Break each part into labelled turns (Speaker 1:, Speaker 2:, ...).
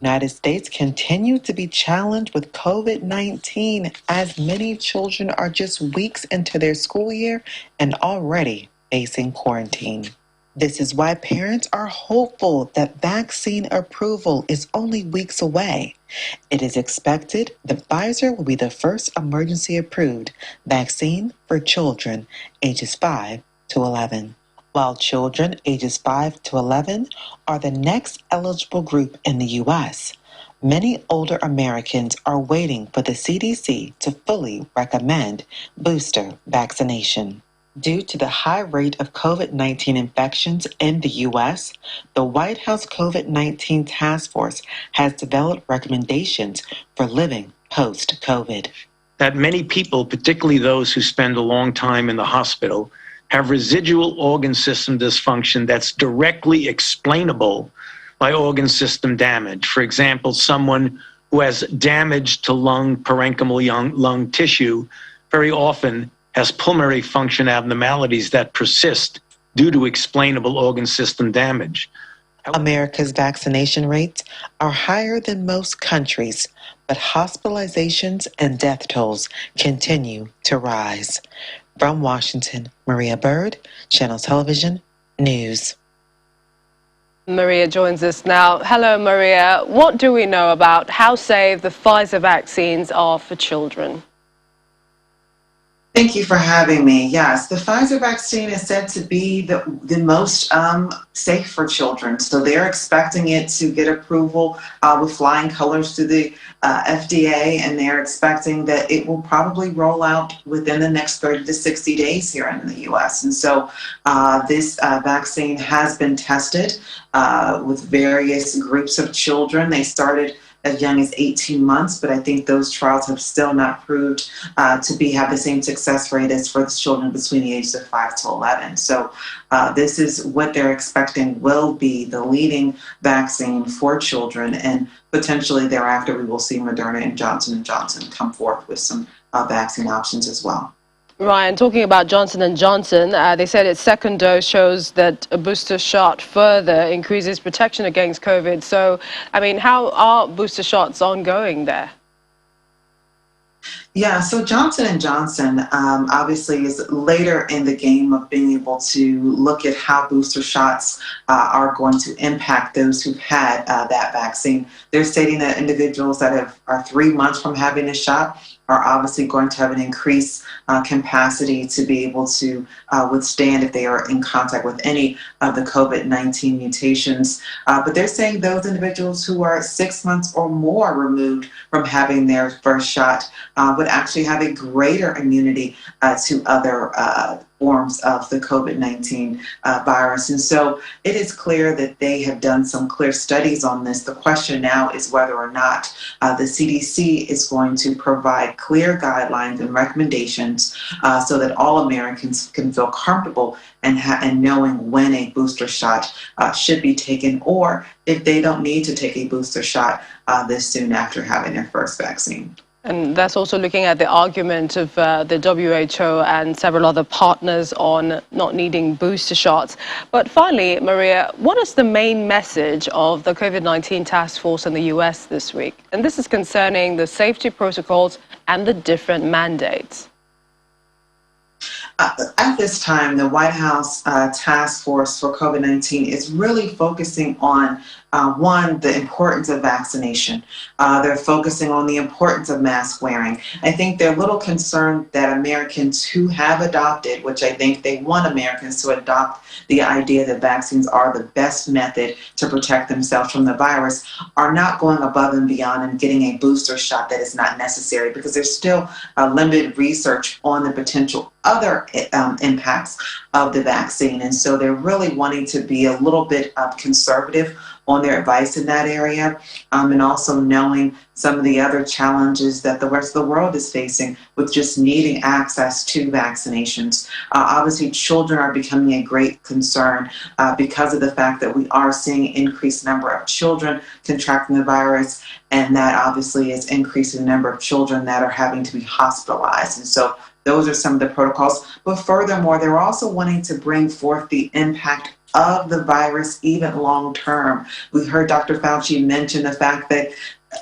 Speaker 1: United States continue to be challenged with COVID-19 as many children are just weeks into their school year and already facing quarantine. This is why parents are hopeful that vaccine approval is only weeks away. It is expected that Pfizer will be the first emergency approved vaccine for children ages 5 to 11. While children ages 5 to 11 are the next eligible group in the U.S., many older Americans are waiting for the CDC to fully recommend booster vaccination. Due to the high rate of COVID-19 infections in the U.S., the White House COVID-19 Task Force has developed recommendations for living post-COVID.
Speaker 2: That many people, particularly those who spend a long time in the hospital, have residual organ system dysfunction that's directly explainable by organ system damage. For example, someone who has damage to parenchymal lung tissue very often has pulmonary function abnormalities that persist due to explainable organ system damage.
Speaker 1: America's vaccination rates are higher than most countries, but hospitalizations and death tolls continue to rise. From Washington, Maria Bird, Channel Television News.
Speaker 3: Maria joins us now. Hello, Maria. What do we know about how safe the Pfizer vaccines are for children?
Speaker 1: Thank you for having me. Yes, the Pfizer vaccine is said to be the most safe for children. So they're expecting it to get approval with flying colors to the FDA, and they're expecting that it will probably roll out within the next 30 to 60 days here in the U.S. And so this vaccine has been tested with various groups of children. They started as young as 18 months, but I think those trials have still not proved to have the same success rate as for the children between the ages of 5 to 11. So this is what they're expecting will be the leading vaccine for children, and potentially thereafter we will see Moderna and Johnson & Johnson come forth with some vaccine options as well.
Speaker 3: Ryan, talking about Johnson & Johnson, they said its second dose shows that a booster shot further increases protection against COVID. So, I mean, how are booster shots ongoing there?
Speaker 1: Yeah, so Johnson & Johnson obviously is later in the game of being able to look at how booster shots are going to impact those who've had that vaccine. They're stating that individuals that are 3 months from having a shot are obviously going to have an increased capacity to be able to withstand if they are in contact with any of the COVID-19 mutations. But they're saying those individuals who are 6 months or more removed from having their first shot would actually have a greater immunity to other forms of the COVID-19 virus. And so it is clear that they have done some clear studies on this. The question now is whether or not the CDC is going to provide clear guidelines and recommendations so that all Americans can feel comfortable and knowing when a booster shot should be taken, or if they don't need to take a booster shot this soon after having their first vaccine.
Speaker 3: And that's also looking at the argument of the WHO and several other partners on not needing booster shots. But finally, Maria, what is the main message of the COVID-19 task force in the US this week? And this is concerning the safety protocols and the different mandates.
Speaker 1: At this time, the White House task force for COVID-19 is really focusing on one, the importance of vaccination. They're focusing on the importance of mask wearing. I think they're a little concerned that Americans who have adopted, which I think they want Americans to adopt the idea that vaccines are the best method to protect themselves from the virus, are not going above and beyond and getting a booster shot that is not necessary, because there's still limited research on the potential other impacts of the vaccine. And so they're really wanting to be a little bit conservative on their advice in that area, and also knowing some of the other challenges that the rest of the world is facing with just needing access to vaccinations. Obviously, children are becoming a great concern because of the fact that we are seeing an increased number of children contracting the virus, and that obviously is increasing the number of children that are having to be hospitalized. And so those are some of the protocols. But furthermore, they're also wanting to bring forth the impact of the virus, even long term. We heard Dr. Fauci mention the fact that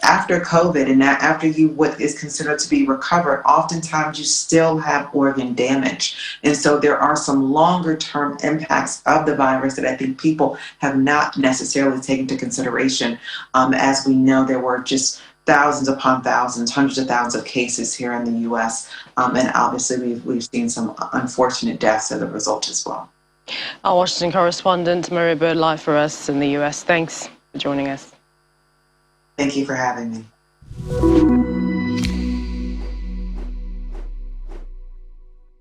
Speaker 1: after COVID and after what is considered to be recovered, oftentimes you still have organ damage. And so there are some longer term impacts of the virus that I think people have not necessarily taken into consideration. As we know, there were just thousands upon thousands, hundreds of thousands of cases here in the U.S. And obviously we've seen some unfortunate deaths as a result as well.
Speaker 3: Our Washington correspondent, Maria Bird, live for us in the U.S. Thanks for joining us.
Speaker 1: Thank you for having me.